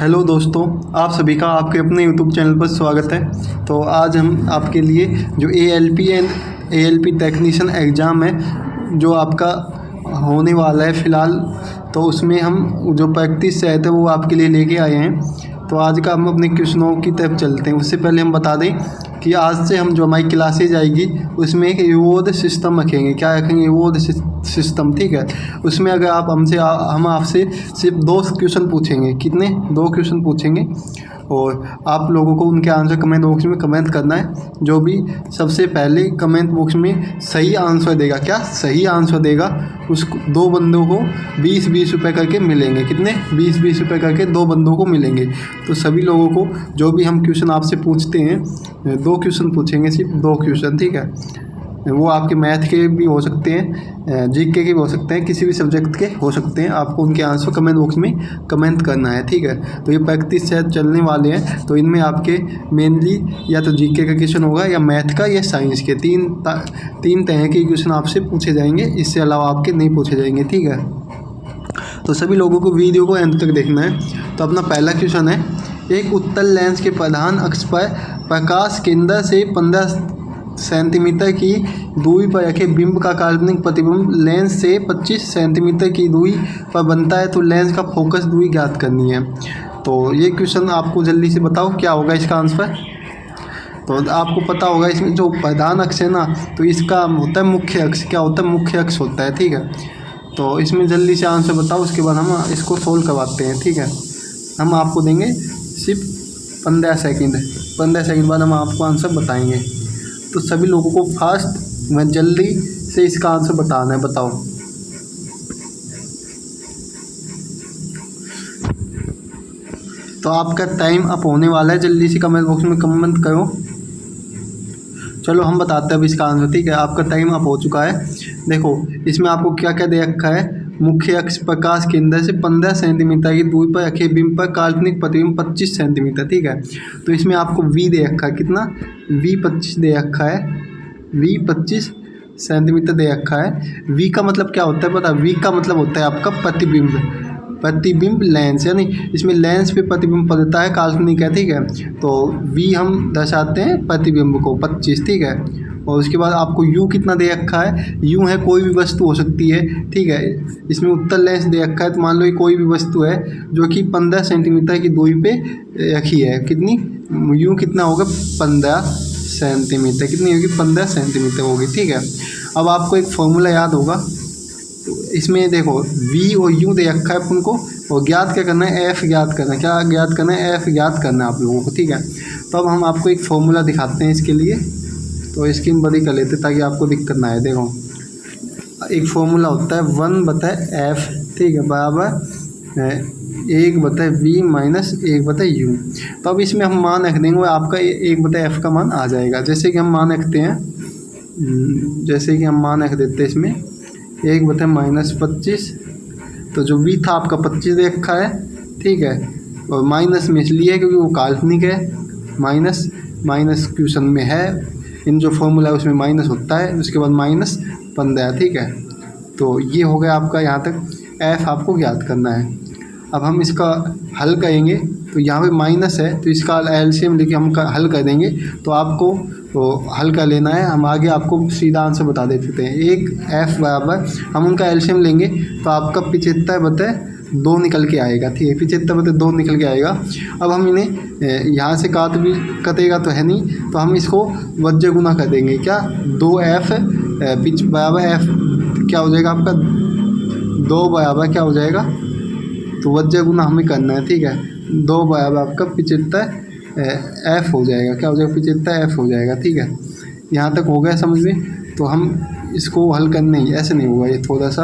Hello दोस्तों, आप सभी का आपके अपने यूट्यूब चैनल पर स्वागत है। तो आज हम आपके लिए जो ALP टेक्नीशियन एग्ज़ाम है जो आपका होने वाला है फ़िलहाल, तो उसमें हम जो प्रैक्टिस सेट है वो आपके लिए लेके आए हैं। तो आज का हम अपने क्वेश्चनों की तरफ चलते हैं। उससे पहले हम बता दें कि आज से हम जो हमारी क्लासेज आएगी उसमें एक रिवॉर्ड सिस्टम रखेंगे। क्या रखेंगे? रिवॉर्ड सिस्टम, ठीक है। उसमें अगर आप हम आपसे सिर्फ 2 क्वेश्चन पूछेंगे। कितने? 2 क्वेश्चन पूछेंगे और आप लोगों को उनके आंसर कमेंट बॉक्स में कमेंट करना है। जो भी सबसे पहले कमेंट बॉक्स में सही आंसर देगा, क्या सही आंसर देगा, उस 2 बंदों को 20-20 रुपये करके मिलेंगे। कितने? 20-20 रुपये करके 2 बंदों को मिलेंगे। तो सभी लोगों को जो भी हम क्वेश्चन आपसे पूछते हैं, 2 क्वेश्चन पूछेंगे, सिर्फ 2 क्वेश्चन, ठीक है। वो आपके मैथ के भी हो सकते हैं, जीके के भी हो सकते हैं, किसी भी सब्जेक्ट के हो सकते हैं। आपको उनके आंसर कमेंट बॉक्स में कमेंट करना है, ठीक है। तो ये प्रैक्टिस सेट चलने वाले हैं, तो इनमें आपके मेनली या तो जीके का क्वेश्चन होगा या मैथ का या साइंस के। तीन तरह के क्वेश्चन आपसे पूछे जाएंगे, इससे अलावा आपके नहीं पूछे जाएंगे, ठीक है। तो सभी लोगों को वीडियो को अंत तक देखना है। तो अपना पहला क्वेश्चन है, एक उत्तल लेंस के प्रधान अक्ष पर प्रकाश केंद्र से 15 सेंटीमीटर की दूरी पर रखे बिंब का काल्पनिक प्रतिबिंब लेंस से 25 सेंटीमीटर की दूरी पर बनता है, तो लेंस का फोकस दूरी ज्ञात करनी है। तो ये क्वेश्चन आपको जल्दी से बताओ क्या होगा इसका आंसर। तो आपको पता होगा इसमें जो प्रधान अक्ष है ना, तो इसका होता है मुख्य अक्ष। क्या होता है? मुख्य अक्ष होता है, ठीक है। तो इसमें जल्दी से आंसर बताओ, उसके बाद हम इसको सोल्व करवाते हैं, ठीक है। हम आपको देंगे सिर्फ 15 सेकंड। 15 सेकंड बाद हम आपको आंसर बताएंगे। तो सभी लोगों को फास्ट व जल्दी से इसका आंसर बताना है। बताओ। तो आपका टाइम अप होने वाला है, जल्दी से कमेंट बॉक्स में कमेंट करो। चलो हम बताते हैं अब इसका आंसर, ठीक है। आपका टाइम अप हो चुका है। देखो इसमें आपको क्या क्या दे रखा है। मुख्य अक्ष प्रकाश केंद्र से 15 सेंटीमीटर की दूरी पर रखे बिंब पर काल्पनिक प्रतिबिंब 25 सेंटीमीटर, ठीक है। तो इसमें आपको V दे रखा है। कितना? V 25 दे रखा है। V 25 सेंटीमीटर दे रखा है। V का मतलब क्या होता है पता? V का मतलब होता है आपका प्रतिबिंब लेंस, यानी इसमें लेंस पे प्रतिबिंब पड़ता है, काल्पनिक है, ठीक है। तो V हम दर्शाते हैं प्रतिबिंब को 25, ठीक है। और उसके बाद आपको U कितना दे रखा है। U है कोई भी वस्तु हो सकती है, ठीक है। इसमें उत्तल लेंस दे रखा है, तो मान लो ये कोई भी वस्तु है जो कि 15 सेंटीमीटर की दूरी पे रखी है। कितनी? U कितना होगा? 15 सेंटीमीटर। कितनी होगी? 15 सेंटीमीटर होगी, ठीक है। अब आपको एक फॉर्मूला याद होगा। तो इसमें देखो V और U दे रखा है अपन को, और ज्ञात क्या करना है? F ज्ञात करना है। क्या ज्ञात करना है? F ज्ञात करना है आप लोगों को, ठीक है। तो अब हम आपको एक फॉर्मूला दिखाते हैं इसके लिए। तो स्क्रीन बड़ी कर लेते ताकि आपको दिक्कत ना आए। देखो एक फॉर्मूला होता है 1/F, ठीक है, बराबर 1/V माइनस 1/U। तो अब इसमें हम मान रख देंगे, आपका 1/F का मान आ जाएगा। जैसे कि हम मान रखते हैं, जैसे कि हम मान रख देते हैं इसमें 1/-25। तो जो V था आपका 25 दे रखा है, ठीक है। और माइनस में इसलिए है क्योंकि वो काल्पनिक है। माइनस क्वेश्चन में है, इन जो फॉर्मूला है उसमें माइनस होता है। उसके बाद -15, ठीक है। तो ये हो गया आपका, यहाँ तक F आपको ज्ञात करना है। अब हम इसका हल करेंगे, तो यहाँ पे माइनस है तो इसका एलसीएम लेके हम हल कर देंगे। तो आपको तो हल कर लेना है, हम आगे आपको सीधा आंसर बता देते हैं। एक F बराबर हम उनका एलसीएम लेंगे तो आपका 75/2 निकल के आएगा, ठीक है। 75/2 निकल के आएगा। अब हम इन्हें यहाँ से कटेगा तो है नहीं, तो हम इसको वज्र गुना कर देंगे। क्या? 2F बराबर F क्या हो जाएगा आपका? 2 बराबर क्या हो जाएगा? तो वज्र गुना हमें करना है, ठीक है। 2 बराबर आपका 75F हो जाएगा। क्या हो जाएगा? 75F हो जाएगा, ठीक है। यहाँ तक हो गया समझ में? तो हम इसको हल करने ही ऐसे नहीं होगा, ये थोड़ा सा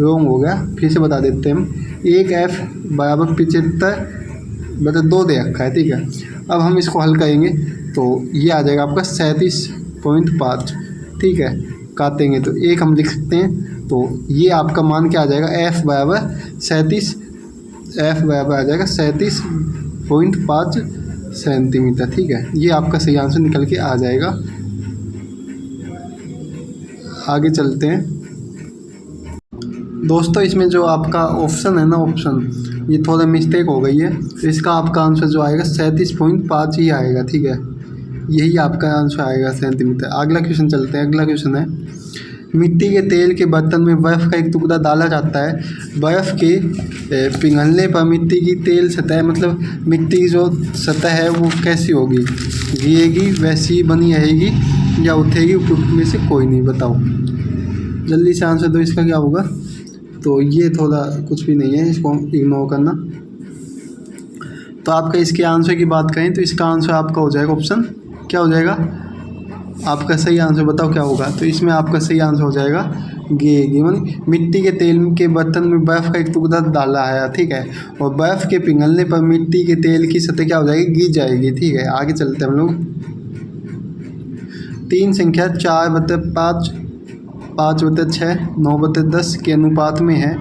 रॉन्ग हो गया। फिर से बता देते हैं हम। 1F बराबर 75/2 दे रखा है, ठीक है। अब हम इसको हल करेंगे तो ये आ जाएगा आपका 37.5, ठीक है। काटेंगे तो 1 हम लिख सकते हैं। तो ये आपका मान क्या आ जाएगा? F बराबर 37, F बराबर आ जाएगा 37.5 सेंटीमीटर, ठीक है। ये आपका सही आंसर निकल के आ जाएगा। आगे चलते हैं दोस्तों। इसमें जो आपका ऑप्शन है ना, ये थोड़ा मिस्टेक हो गई है, तो इसका आपका आंसर जो आएगा 37.5 ही आएगा। ठीक है, यही आपका आंसर आएगा सेंटीमीटर। अगला क्वेश्चन चलते हैं। अगला क्वेश्चन है, मिट्टी के तेल के बर्तन में बर्फ़ का एक टुकड़ा डाला जाता है। बर्फ़ के पिघलने पर मिट्टी की तेल सतह, मतलब मिट्टी की जो सतह है वो कैसी होगी? गिरेगी, वैसी ही बनी रहेगी, या उठेगी? उपयुक्त में से कोई नहीं, बताओ जल्दी से आंसर दो। इसका क्या होगा? तो ये थोड़ा कुछ भी नहीं है, इसको इग्नोर करना। तो आपका इसके आंसर की बात करें तो इसका आंसर आपका हो जाएगा ऑप्शन, क्या हो जाएगा आपका सही आंसर? बताओ क्या होगा? तो इसमें आपका सही आंसर हो जाएगा गिरेगी। मानी मिट्टी के तेल के बर्तन में बर्फ़ का एक टुकड़ा डाला है, ठीक है, और बर्फ़ के पिघलने पर मिट्टी के तेल की सतह क्या हो जाएगी? गिर जाएगी। ठीक है, आगे चलते हैं हम लोग। 3 संख्या 4/5, 5/6, 9/10 के अनुपात में है,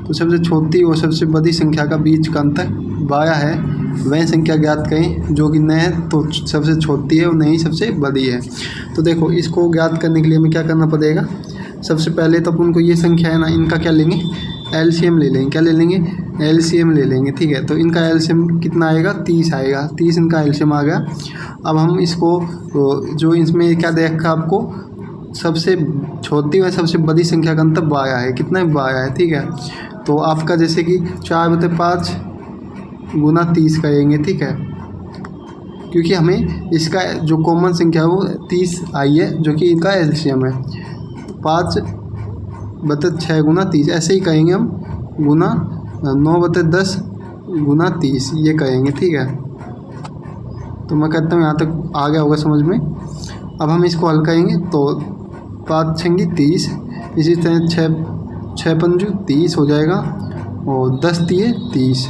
तो सबसे छोटी और सबसे बड़ी संख्या का बीच का अंतर 12 है। वह संख्या ज्ञात करें जो कि न है तो सबसे छोटी है और नहीं सबसे बड़ी है। तो देखो, इसको ज्ञात करने के लिए हमें क्या करना पड़ेगा? सबसे पहले तो अपन को ये संख्या है ना, इनका क्या लेंगे? एलसीएम ले लेंगे। क्या ले लेंगे? एलसीएम ले लेंगे। ठीक है, तो इनका एलसीएम कितना आएगा? 30 आएगा। 30 इनका एलसीएम आ गया। अब हम इसको जो इसमें क्या दे रखा आपको, सबसे छोटी व सबसे बड़ी संख्या का अंतर 12 है। कितना है? 12 है। ठीक है, तो आपका जैसे कि 4/5 गुना 30 करेंगे। ठीक है, क्योंकि हमें इसका जो कॉमन संख्या है वो 30 आई है, जो कि इनका एलसीएम है। 5/6 गुना 30 ऐसे ही कहेंगे हम, गुना 9/10 गुना 30 ये कहेंगे। ठीक है, तो मैं कहता हूँ यहाँ तक आ गया होगा समझ में। अब हम इसको हल करेंगे तो 5 छंगी 30, इसी तरह 6 पंजू 30 हो जाएगा, और 10 दिए 30।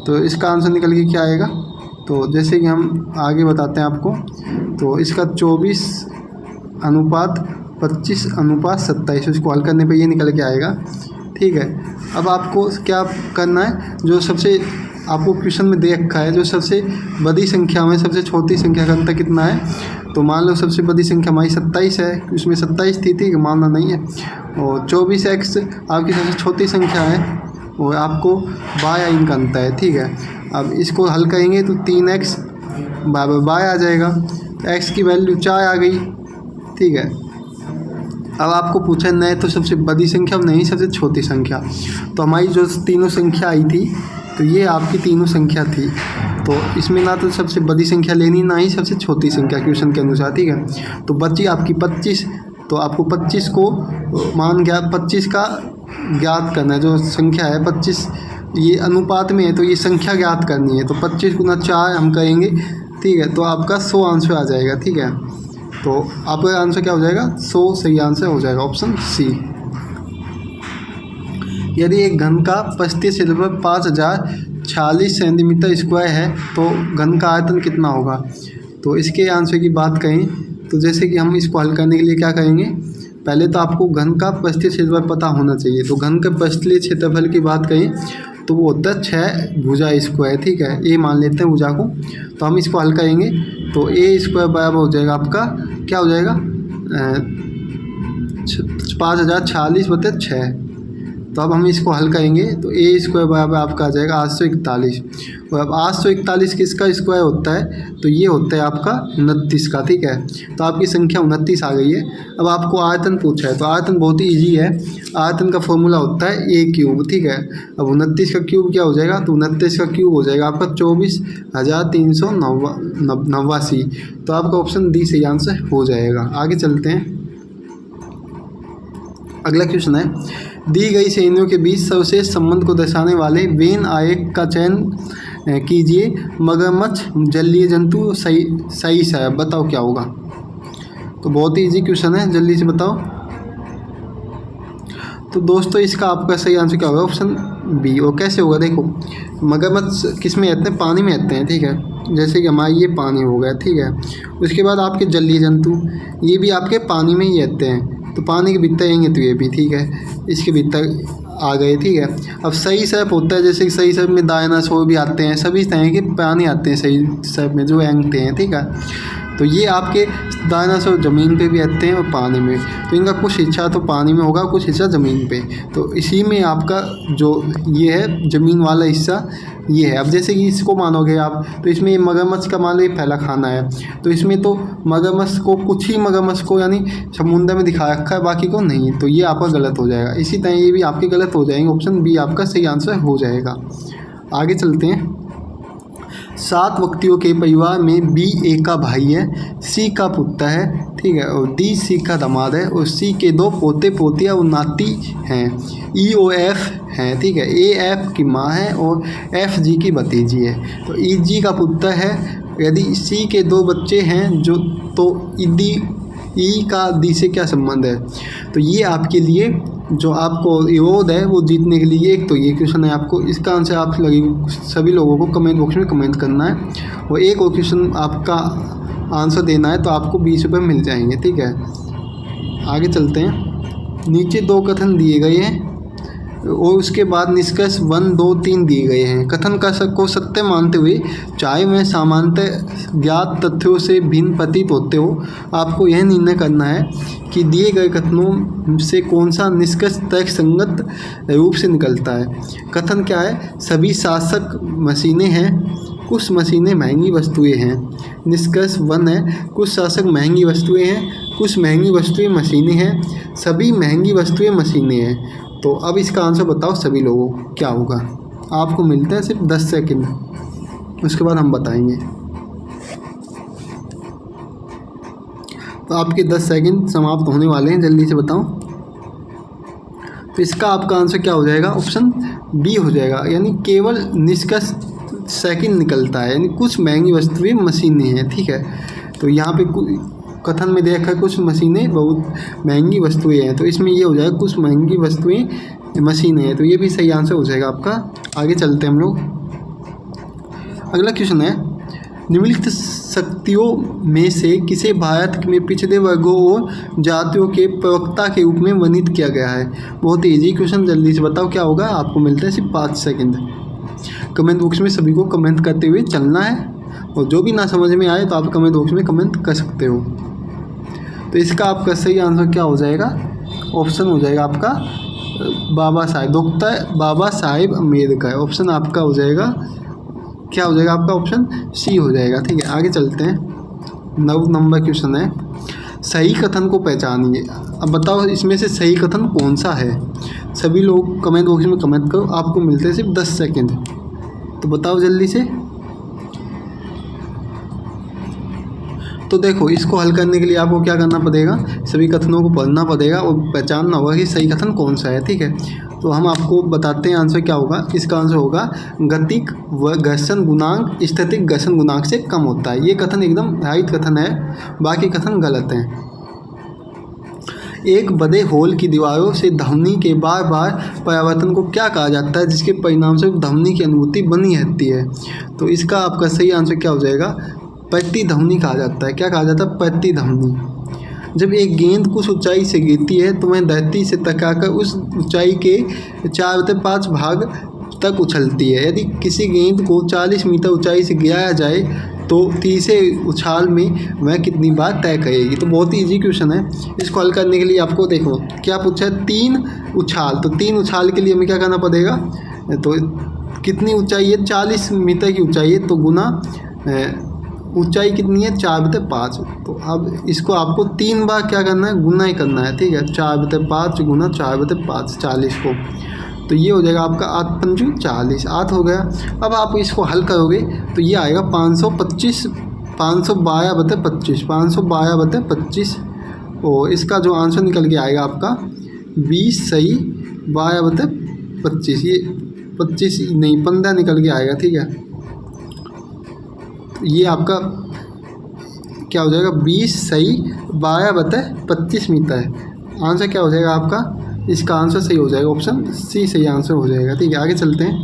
तो इसका आंसर निकल के क्या आएगा? तो जैसे कि हम आगे बताते हैं आपको, तो इसका 24/25/27, इसको हल करने पे ये निकल के आएगा। ठीक है, अब आपको क्या करना है? जो सबसे आपको क्वेश्चन में दे रखा है, जो सबसे बड़ी संख्या में सबसे छोटी संख्या का अंतर कितना है? तो मान लो सबसे बड़ी संख्या हमारी 27 है, उसमें 27 थी, ठीक है, मानना नहीं है, और 24x आपकी सबसे छोटी संख्या है, और आपको 12 इनका अंतर है। ठीक है, अब इसको हल करेंगे तो 3x बाय आ जाएगा, तो x की वैल्यू 4 आ गई। ठीक है, अब आपको पूछा नहीं तो सबसे बड़ी संख्या नहीं सबसे छोटी संख्या, तो हमारी जो तीनों संख्या आई थी, तो ये आपकी तीनों संख्या थी, तो इसमें ना तो सबसे बड़ी संख्या लेनी, ना ही सबसे छोटी संख्या क्वेश्चन के अनुसार। ठीक है, तो बची आपकी 25, तो आपको 25 को मान गया, 25 का ज्ञात करना है। जो संख्या है 25 ये अनुपात में है, तो ये संख्या ज्ञात करनी है, तो 25 गुना 4 हम कहेंगे। ठीक है, तो आपका 100 आंसर आ जाएगा। ठीक है, तो आपका आंसर क्या हो जाएगा? 100 सही आंसर हो जाएगा, ऑप्शन सी। यदि एक घन का 35 क्षेत्रफल 5046 सेंटीमीटर स्क्वायर है, तो घन का आयतन कितना होगा? तो इसके आंसर की बात करें तो जैसे कि हम इसको हल करने के लिए क्या करेंगे? पहले तो आपको घन का 35 क्षेत्रफल पता होना चाहिए। तो घन का 35 क्षेत्रफल की बात करें तो वो होता है 6 भुजा स्क्वायर। ठीक है, ए मान लेते हैं भुजा को, तो हम इसको हल करेंगे तो ए स्क्वायर बराबर हो जाएगा आपका, क्या हो जाएगा? 5046/6। तो अब हम इसको हल करेंगे तो ए स्क्वायर बराबर आपका आ जाएगा 841, और अब 841 किसका स्क्वायर होता है? तो ये होता है आपका 29 का। ठीक है, तो आपकी संख्या 29 आ गई है। अब आपको आयतन पूछा है, तो आयतन बहुत ही ईजी है। आयतन का फॉर्मूला होता है a क्यूब। ठीक है, अब 29 का क्यूब क्या हो जाएगा? तो 29 का क्यूब हो जाएगा आपका 24,389। तो आपका ऑप्शन डी सही आंसर हो जाएगा। आगे चलते हैं। अगला क्वेश्चन है, दी गई श्रेणियों के बीच सर्वश्रेष्ठ संबंध को दर्शाने वाले वेन आयक का चयन कीजिए। मगरमच्छ, जलीय जंतु, सही है, बताओ क्या होगा? तो बहुत ही इजी क्वेश्चन है, जल्दी से बताओ। तो दोस्तों इसका आपका सही आंसर क्या होगा? Option B. और कैसे होगा? देखो, मगरमच्छ किस में रहते हैं? पानी में रहते हैं। ठीक है, जैसे कि हमारा ये पानी हो गया। ठीक है, उसके बाद आपके जलीय जंतु, ये भी आपके पानी में ही रहते हैं, तो पानी के भीतर रहेंगे तो ये भी। ठीक है, इसके भीतर आ गए। ठीक है, अब सही सर्प होता है, जैसे कि सही सर्प में डायनासोर भी आते हैं, सभी तरह के प्राणी आते हैं सही सर्प में जो रेंगते हैं। ठीक है, तो ये आपके डायनासोर ज़मीन पे भी रहते हैं और पानी में, तो इनका कुछ हिस्सा तो पानी में होगा, कुछ हिस्सा ज़मीन पे। तो इसी में आपका जो ये है ज़मीन वाला हिस्सा ये है। अब जैसे कि इसको मानोगे आप, तो इसमें ये मगरमच्छ का मान लो ये पहला खाना है, तो इसमें तो मगरमच्छ को कुछ ही मगरमच्छ को यानी समुद्र में दिखा रखा है, बाकी को नहीं, तो ये आपका गलत हो जाएगा। इसी तरह ये भी आपके गलत हो जाएंगे। ऑप्शन बी आपका सही आंसर हो जाएगा। आगे चलते हैं। 7 व्यक्तियों के परिवार में बी ए का भाई है, सी का पुत्र है, ठीक है, और डी सी का दामाद है, और सी के 2 पोते पोतियाँ और नाती हैं, ई ओ एफ हैं, ठीक है, ए एफ की माँ है और एफ जी की भतीजी है। तो ई जी का पुत्र है, यदि सी के 2 बच्चे हैं जो, तो ई का डी से क्या संबंध है। तो ये आपके लिए जो आपको रिवॉर्ड है वो जीतने के लिए एक तो ये क्वेश्चन है आपको, इसका आंसर आप सभी लोगों को कमेंट बॉक्स में कमेंट करना है, और एक और क्वेश्चन आपका आंसर देना है, तो आपको 20 रुपये मिल जाएंगे, ठीक है। आगे चलते हैं। नीचे 2 कथन दिए गए हैं और उसके बाद निष्कर्ष 1, 2, 3 दिए गए हैं। कथन को सत्य मानते हुए चाहे वह सामान्यतः ज्ञात तथ्यों से भिन्न प्रतीत होते हो, आपको यह निर्णय करना है कि दिए गए कथनों से कौन सा निष्कर्ष तर्कसंगत रूप से निकलता है। कथन क्या है? सभी शासक मशीनें हैं, कुछ मशीनें महंगी वस्तुएं हैं। निष्कर्ष 1 है कुछ शासक महंगी वस्तुएं हैं, कुछ महंगी वस्तुएं मशीनें हैं, सभी महंगी वस्तुएं मशीनें हैं। तो अब इसका आंसर बताओ सभी लोगों क्या होगा। आपको मिलते हैं सिर्फ 10 सेकंड, उसके बाद हम बताएंगे। तो आपके 10 सेकंड समाप्त होने वाले हैं, जल्दी से बताओ। तो इसका आपका आंसर क्या हो जाएगा? ऑप्शन बी हो जाएगा, यानी केवल निष्कर्ष सेकंड निकलता है, यानी कुछ महंगी वस्तुएं मशीनें हैं, ठीक है। तो यहाँ पे कथन में देखा कुछ मशीनें बहुत महंगी वस्तुएं हैं, तो इसमें ये हो जाएगा कुछ महंगी वस्तुएं मशीनें हैं, तो ये भी सही आंसर हो जाएगा आपका। आगे चलते हैं हम लोग। अगला क्वेश्चन है निम्नलिखित शक्तियों में से किसे भारत में पिछड़े वर्गों और जातियों के प्रवक्ता के रूप में वर्णित किया गया है। बहुत ईजी क्वेश्चन, जल्दी से बताओ क्या होगा। आपको मिलता है सिर्फ 5 सेकंड। कमेंट बॉक्स में सभी को कमेंट करते हुए चलना है, और जो भी ना समझ में आए तो आप कमेंट बॉक्स में कमेंट कर सकते हो। तो इसका आपका सही आंसर क्या हो जाएगा? ऑप्शन हो जाएगा आपका बाबा साहेब, डॉक्टर बाबा साहेब अम्बेडकर। ऑप्शन आपका हो जाएगा क्या हो जाएगा? आपका ऑप्शन सी हो जाएगा, ठीक है। आगे चलते हैं। 9 नंबर क्वेश्चन है सही कथन को पहचानिए। अब बताओ इसमें से सही कथन कौन सा है। सभी लोग कमेंट बॉक्स में कमेंट करो। आपको मिलते हैं सिर्फ 10 सेकेंड, तो बताओ जल्दी से। तो देखो, इसको हल करने के लिए आपको क्या करना पड़ेगा? सभी कथनों को पढ़ना पड़ेगा और पहचानना होगा कि सही कथन कौन सा है, ठीक है। तो हम आपको बताते हैं आंसर क्या होगा। इसका आंसर होगा गतिक व घर्षण गुणांक स्थितिक घर्षण गुणांक से कम होता है। ये कथन एकदम राइट कथन है, बाकी कथन गलत हैं। एक बड़े होल की दीवारों से ध्वनि के बार बार परावर्तन को क्या कहा जाता है, जिसके परिणाम से ध्वनि की अनुभूति बनी रहती है। तो इसका आपका सही आंसर क्या हो जाएगा? प्रतिध्वनि कहा जाता है। क्या कहा जाता है? प्रतिध्वनि। जब एक गेंद कुछ ऊंचाई से गिरती है तो वह धरती से टकराकर उस ऊंचाई के 4/5 भाग तक उछलती है। यदि किसी गेंद को 40 मीटर ऊंचाई से गिराया जाए तो तीसरे उछाल में वह कितनी बार तय करेगी। तो बहुत ही ईजी क्वेश्चन है। इसको हल करने के लिए आपको देखो क्या पूछा है, 3 उछाल। तो 3 उछाल के लिए हमें क्या करना पड़ेगा? तो कितनी ऊंचाई है? 40 मीटर की ऊंचाई है, तो गुना ऊंचाई कितनी है? 4/5। तो अब इसको आपको 3 बार क्या करना है? गुना ही करना है, ठीक है। 4/5 गुना 4/5 40 को, तो ये हो जाएगा आपका 8 पंचू 40, 8 हो गया। अब आप इसको हल करोगे तो ये आएगा 525 512/25 512/25, और इसका जो आंसर निकल के आएगा आपका 20 सही 12/25, ये 25 नहीं 15 निकल के आएगा, ठीक है। ये आपका क्या हो जाएगा? 20 सही 12/25 मीटर है। आंसर क्या हो जाएगा आपका? इसका आंसर सही हो जाएगा, ऑप्शन सी सही आंसर हो जाएगा, ठीक है। आगे चलते हैं।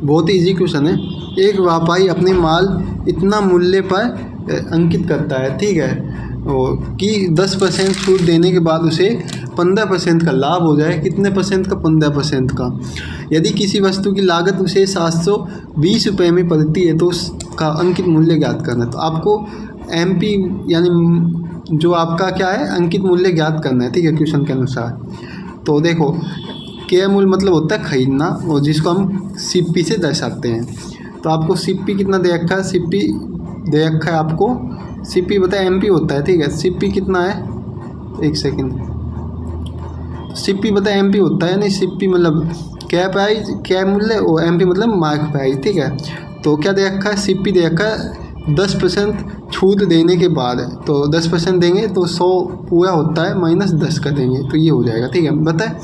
बहुत ही ईजी क्वेश्चन है। एक व्यापारी अपने माल इतना मूल्य पर अंकित करता है, ठीक है, और कि 10% छूट देने के बाद उसे 15% का लाभ हो जाए। कितने परसेंट का? 15% का। यदि किसी वस्तु की लागत उसे 720 रुपये में पड़ती है तो उसका अंकित मूल्य ज्ञात करना है। तो आपको MP यानी जो आपका क्या है अंकित मूल्य ज्ञात करना है, ठीक है, क्वेश्चन के अनुसार। तो देखो क्रय मूल्य मतलब होता है खरीदना, और जिसको हम CP से दर्शाते हैं। तो आपको CP कितना दे रखा है? CP दे रखा है आपको, CP बताए MP होता है, ठीक है। CP कितना है? एक सेकेंड, CP बताए MP होता है, नहीं CP मतलब क्रय प्राइस, क्रय मूल्य, और MP मतलब मार्क प्राइस, ठीक है। तो क्या दे रखा है? CP दे रखा है 10% छूट देने के बाद है। तो 10% देंगे तो 100 पूरा होता है, -10 कर देंगे तो ये हो जाएगा, ठीक है। बताए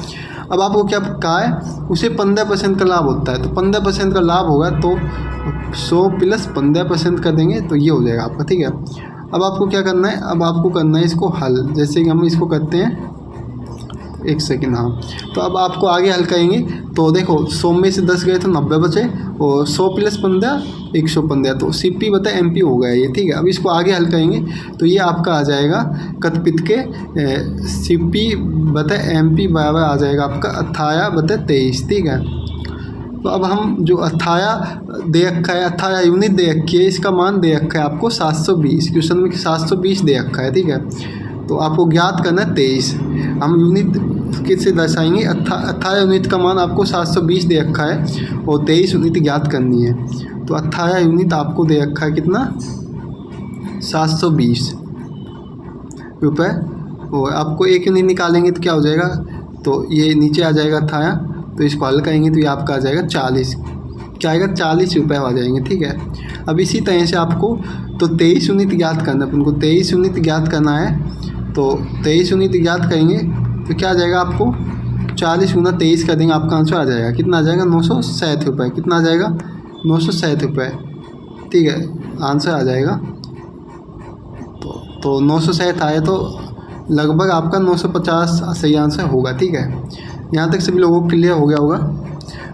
अब आपको क्या कहा है? उसे 15% का लाभ होता है। तो 15% का लाभ होगा तो 100 + 15% कर देंगे तो ये हो जाएगा आपका, ठीक है। अब आपको क्या करना है? अब आपको करना है इसको हल, जैसे कि हम इसको करते हैं। एक सेकेंड, हाँ। तो अब आपको आगे हल करेंगे। तो देखो 100 में से 10 गए तो 90 बचे, और 100 + 15 115। तो CP बता MP हो गया ये, ठीक है। अब इसको आगे हल करेंगे तो ये आपका आ जाएगा कथपित के CP बता MP बराबर आ जाएगा आपका 18/23, ठीक है। तो अब हम जो 18 दे रखा है, 18 यूनिट दे रखी है, इसका मान दे रखा है आपको 720, क्वेश्चन में 720 दे रखा है, ठीक है। तो आपको ज्ञात करना है 23। हम यूनिट किससे दर्शाएंगे? 18 यूनिट का मान आपको 720 दे रखा है और 23 यूनिट ज्ञात करनी है। तो 18 यूनिट आपको दे रखा है कितना? 720 रुपये, और आपको एक यूनिट निकालेंगे तो क्या हो जाएगा? तो ये नीचे आ जाएगा 18, तो इसको हल करेंगे तो ये आपका आ जाएगा 40, क्या आएगा? 40 रुपये आ जाएंगे, ठीक है। अब इसी तरह से आपको तो 23 यूनिट ज्ञात करना है, अपन को 23 यूनिट ज्ञात करना है। तो 23 यूनिट ज्ञात करेंगे तो क्या आ जाएगा? आपको 40 × 23 कर देंगे, आपका आंसर आ जाएगा कितना? आ जाएगा 960 रुपये। कितना आ जाएगा? 960 रुपये, ठीक है, आंसर आ जाएगा। तो 960 आए तो लगभग आपका 950 सही आंसर होगा, ठीक है। यहाँ तक सभी लोगों को क्लियर हो गया होगा।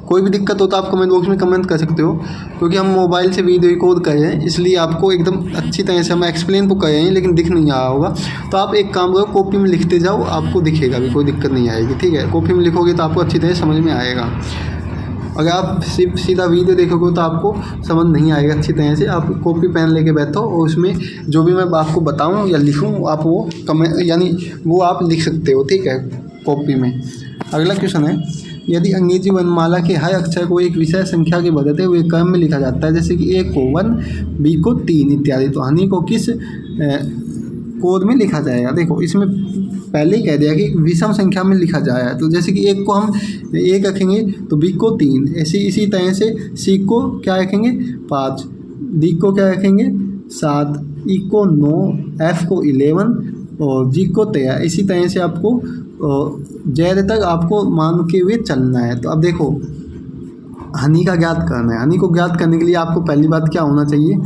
कोई भी दिक्कत हो तो आप कमेंट बॉक्स में कमेंट कर सकते हो, क्योंकि हम मोबाइल से वीडियो रिकॉर्ड कर रहे हैं, इसलिए आपको एकदम अच्छी तरह से हम एक्सप्लेन तो कर रहे हैं लेकिन दिख नहीं आ रहा होगा। तो आप एक काम करो, कॉपी में लिखते जाओ, आपको दिखेगा भी, कोई दिक्कत नहीं आएगी, ठीक है। कॉपी में लिखोगे तो आपको अच्छी तरह समझ में आएगा। अगर आप सिर्फ सीधा वीडियो देखोगे तो आपको समझ नहीं आएगा अच्छी तरह से। आप कॉपी पेन लेके बैठो और उसमें जो भी मैं आपको बताऊँ या लिखूँ आप वो कमेंट यानी वो आप लिख सकते हो, ठीक है, कॉपी में। अगला क्वेश्चन है, यदि अंग्रेजी वर्णमाला के हर अक्षर को एक विषय संख्या के बदलते हुए क्रम में लिखा जाता है, जैसे कि A को 1, B को 3 इत्यादि, तो हनी को किस कोड में लिखा जाएगा? देखो इसमें पहले ही कह दिया कि विषम संख्या में लिखा जाए। तो जैसे कि एक को हम 1 रखेंगे तो B को 3, इसी तरह से C को क्या रखेंगे? 5, D को क्या रखेंगे? 7, E को 9, F को 11 और G को 13। इसी तरह से आपको Z तक आपको मान के हुए चलना है। तो अब देखो हनी का ज्ञात करना है। हनी को ज्ञात करने के लिए आपको पहली बात क्या होना चाहिए?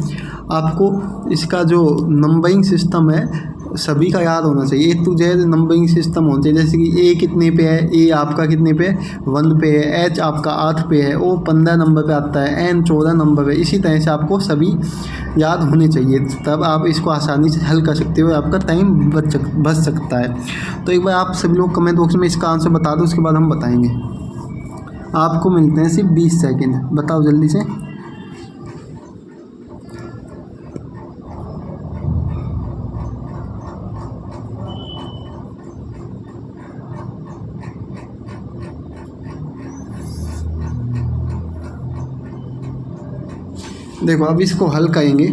आपको इसका जो नंबरिंग सिस्टम है सभी का याद होना चाहिए। A to Z numbering system होना चाहिए। जैसे कि A कितने पे है? A आपका कितने पे? 1 पे है। H आपका 8 पे है। O 15 नंबर पे आता है। N 14 नंबर पे। इसी तरह से आपको सभी याद होने चाहिए, तब आप इसको आसानी से हल कर सकते हो, आपका टाइम बच सकता है। तो एक बार आप सभी लोग कमेंट बॉक्स में इसका आंसर बता दो, उसके बाद हम बताएंगे। आपको मिलते हैं सिर्फ 20 सेकेंड, बताओ जल्दी से। देखो अब इसको हल करेंगे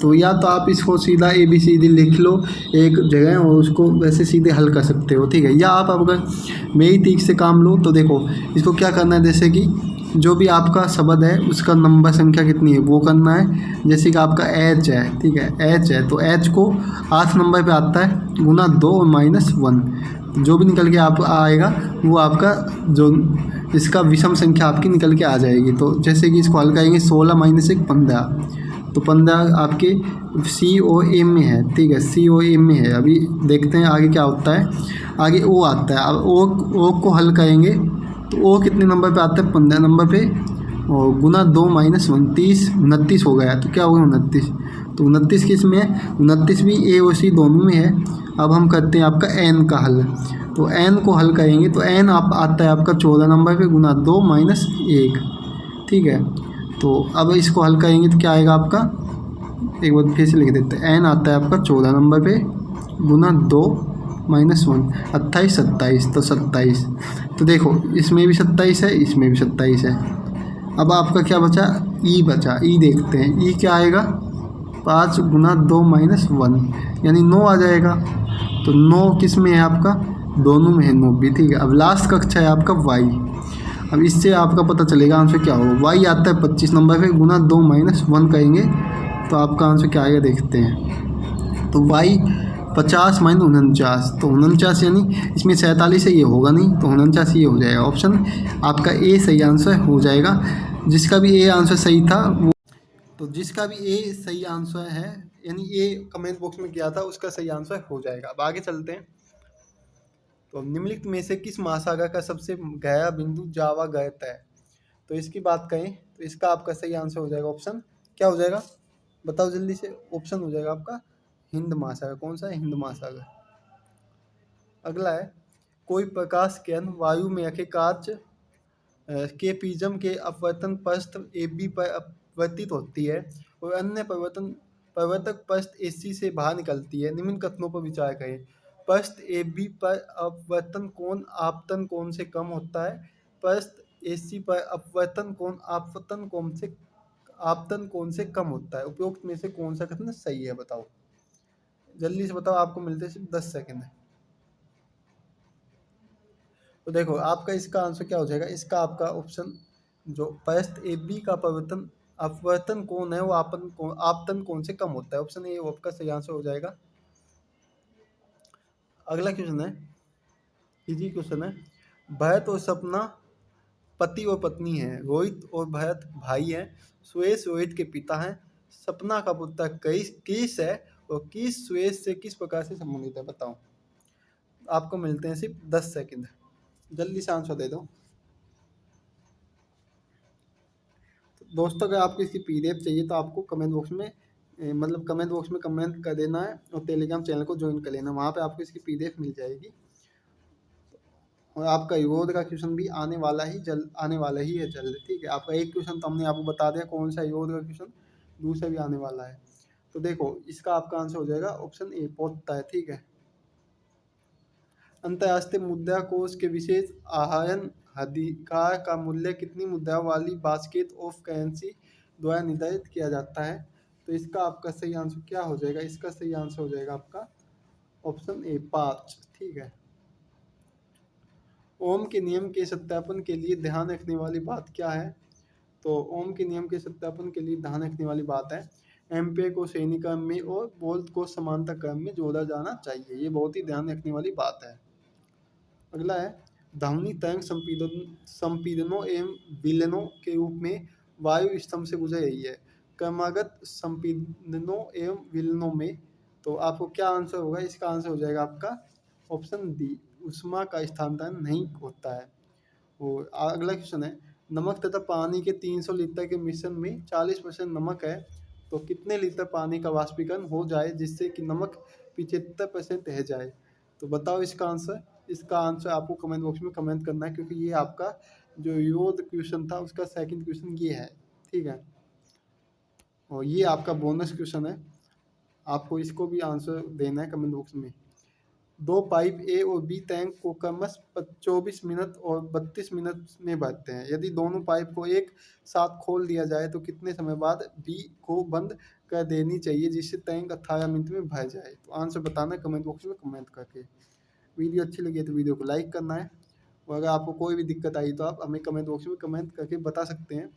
तो या तो आप इसको सीधा ABCD लिख लो एक जगह और उसको वैसे सीधे हल कर सकते हो, ठीक है। या आप अगर मेरी तरीक से काम लो तो देखो इसको क्या करना है, जैसे कि जो भी आपका शब्द है उसका नंबर संख्या कितनी है वो करना है। जैसे कि आपका H है, ठीक है, H है तो H को 8 नंबर पे आता है, गुना 2 और -1, जो भी निकल के आप आएगा वो आपका जो इसका विषम संख्या आपकी निकल के आ जाएगी। तो जैसे कि इसको हल करेंगे 16 - 1 15, तो 15 आपके COM में है, ठीक है, COM में है। अभी देखते हैं आगे क्या होता है। आगे O आता है। अब O को हल करेंगे तो O कितने नंबर पे आता है? 15 नंबर पे, और गुना 2 - 1 30, 29 हो गया। तो क्या होगा 29, तो 29 किस में है, 29 भी ए और सी दोनों में है। अब हम करते हैं आपका एन का हल। तो एन को हल करेंगे तो एन आप आता है आपका 14 नंबर पे गुना 2 माइनस 1, ठीक है। तो अब इसको हल करेंगे तो क्या आएगा आपका, एक बार फिर से लिख देते हैं। एन आता है आपका 14 नंबर पे गुना 2 माइनस 1, 28 27, तो 27। तो देखो इसमें भी 27 है, इसमें भी 27 है। अब आपका क्या बचा, ई बचा। ई देखते हैं, ई क्या आएगा, 5 गुना 2 माइनस 1 यानी 9 आ जाएगा। तो 9 किस में है आपका, दोनों में है 9 भी, ठीक है। अब लास्ट कक्षा है आपका वाई। अब इससे आपका पता चलेगा आंसर क्या होगा। वाई आता है 25 नंबर पे गुना 2 माइनस 1 करेंगे तो आपका आंसर क्या आएगा देखते हैं। तो वाई 50 माइनस 49, तो 49 यानी इसमें 47 है, ये होगा नहीं, तो 49 ये हो जाएगा। ऑप्शन आपका ए सही आंसर हो जाएगा। जिसका भी ए आंसर सही था वो, तो जिसका भी ए सही आंसर है यानी ए कमेंट बॉक्स में किया था उसका सही आंसर हो जाएगा। अब आगे चलते हैं। तो निम्नलिखित में से किस महासागर का सबसे गहरा बिंदु जावा गहता है। तो इसकी बात करें तो इसका आपका सही आंसर हो जाएगा, ऑप्शन क्या हो जाएगा बताओ जल्दी से। ऑप्शन हो जाएगा आपका हिंद महासागर। कौन सा है, हिंद महासागर। अगला है, कोई प्रकाश किरण वायु में रखे कांच के प्रिज्म के अपवर्तन पृष्ठ AB पर अपवर्तित होती है और अन्य परिवर्तक पृष्ठ AC से बाहर निकलती है। निम्न कथनों पर विचार करें। पृष्ठ AB पर अपवर्तन कोण आपतन कोण से कम होता है। पृष्ठ AC पर अपवर्तन कोण आपतन कोण से कम होता है। उपरोक्त में से कौन सा कथन सही है बताओ, जल्दी से बताओ। आपको मिलते हैं सिर्फ 10 सेकेंड। तो देखो आपका इसका आंसर क्या हो जाएगा। इसका आपका ऑप्शन जो पृष्ठ AB का परिवर्तन अपवर्तन कोण है वो आपतन कोण से कम होता है। ऑप्शन ए आपका सही आंसर हो जाएगा। अगला क्वेश्चन है, इजी क्वेश्चन है। भरत और सपना पति और पत्नी है। रोहित और भरत भाई हैं। सुरेश रोहित के पिता हैं। सपना का पुत्र किस है और किस सुरेश से किस प्रकार से संबंधित है बताओ। आपको मिलते हैं सिर्फ 10 सेकंड, जल्दी से आंसर दे दो। दोस्तों अगर आपको इसकी PDF चाहिए तो आपको कमेंट बॉक्स में कमेंट बॉक्स में कमेंट कर देना है और टेलीग्राम चैनल को ज्वाइन कर लेना, वहाँ पे आपको इसकी PDF मिल जाएगी। और आपका युगोद का क्वेश्चन भी आने वाला ही है जल्द, ठीक है। आपका एक क्वेश्चन तो हमने आपको बता दिया कौन सा युगोद का क्वेश्चन, दूसरा भी आने वाला है। तो देखो इसका आपका आंसर हो जाएगा ऑप्शन ए पोता है, ठीक है। अंतर्राष्ट्रीय मुद्रा कोष के विशेष आहरण अधिकार का मूल्य कितनी मुद्रा वाली बास्केट ऑफ करेंसी द्वारा निर्धारित किया जाता है। तो इसका आपका सही आंसर क्या हो जाएगा। इसका सही आंसर हो जाएगा आपका ऑप्शन ए 5, ठीक है। ओम के नियम के सत्यापन के लिए ध्यान रखने वाली बात क्या है। तो ओम के नियम के सत्यापन के लिए ध्यान रखने वाली बात है, एम्पेयर को श्रेणी क्रम में और वोल्ट को समांतर क्रम में जोड़ा जाना चाहिए। ये बहुत ही ध्यान रखने वाली बात है। अगला है, ध्वनि तरंग संपीड़नों एवं विलयनों के रूप में वायु स्तंभ से गुजर रही है। क्रमागत संपीड़नों एवं विलयनों में, तो आपको क्या आंसर होगा। इसका आंसर हो जाएगा आपका ऑप्शन डी, ऊष्मा का स्थानांतरण नहीं होता है। और अगला क्वेश्चन है, नमक तथा पानी के 300 लीटर के मिश्रण में 40% नमक है, तो कितने लीटर पानी का वाष्पीकरण हो जाए जिससे कि नमक 75% रह जाए। तो बताओ इसका आंसर। इसका आंसर आपको कमेंट बॉक्स में कमेंट करना है, क्योंकि ये आपका जो योद क्वेश्चन था उसका सेकंड क्वेश्चन ये है, ठीक है। और ये आपका बोनस क्वेश्चन है, आपको इसको भी आंसर देना है कमेंट बॉक्स में। दो पाइप ए और बी टैंक को क्रमशः 24 मिनट और 32 मिनट में भरते हैं। यदि दोनों पाइप को एक साथ खोल दिया जाए तो कितने समय बाद बी को बंद कर देनी चाहिए जिससे टैंक 18 मिनट में भर जाए। तो आंसर बताना है कमेंट बॉक्स में कमेंट करके। वीडियो अच्छी लगी तो वीडियो को लाइक करना है, और अगर आपको कोई भी दिक्कत आई तो आप हमें कमेंट बॉक्स में कमेंट करके बता सकते हैं।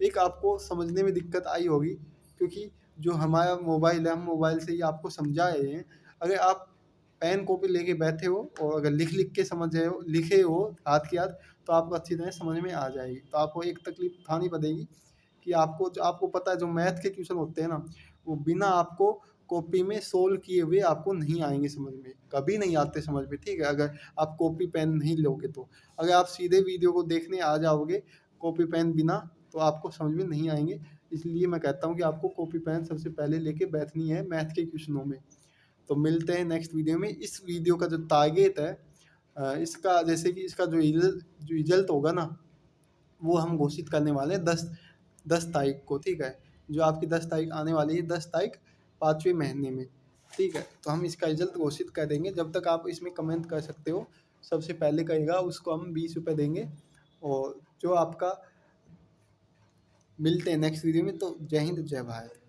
एक आपको समझने में दिक्कत आई होगी क्योंकि जो हमारा मोबाइल है, हम मोबाइल से ही आपको समझा रहे हैं। अगर आप पेन कॉपी लेके बैठे हो और अगर लिख के समझ रहे हो, लिखे हो हाथ की याद, तो आपको अच्छी तरह समझ में आ जाएगी। तो आपको एक तकलीफ उठानी पड़ेगी कि आपको पता है जो मैथ के क्वेश्चन होते हैं ना, वो बिना आपको कॉपी में सोल्व किए हुए आपको नहीं आएंगे समझ में, कभी नहीं आते समझ में, ठीक है। अगर आप कॉपी पेन नहीं लोगे तो अगर आप सीधे वीडियो को देखने आ जाओगे कॉपी पेन बिना, तो आपको समझ में नहीं आएंगे। इसलिए मैं कहता हूँ कि आपको कॉपी पेन सबसे पहले लेके बैठनी है मैथ के क्वेश्चनों में। तो मिलते हैं नेक्स्ट वीडियो में। इस वीडियो का जो टारगेट है इसका, जैसे कि इसका जो रिजल्ट होगा ना, वो हम घोषित करने वाले हैं 10 तारीख को, ठीक है। जो आपकी 10 तारीख आने वाली है, 10 तारीख 5वें महीने में, ठीक है। तो हम इसका रिजल्ट घोषित कर देंगे। जब तक आप इसमें कमेंट कर सकते हो, सबसे पहले करेगा उसको हम 20 रुपये देंगे। और जो आपका, मिलते हैं नेक्स्ट वीडियो में। तो जय हिंद, जय भारत।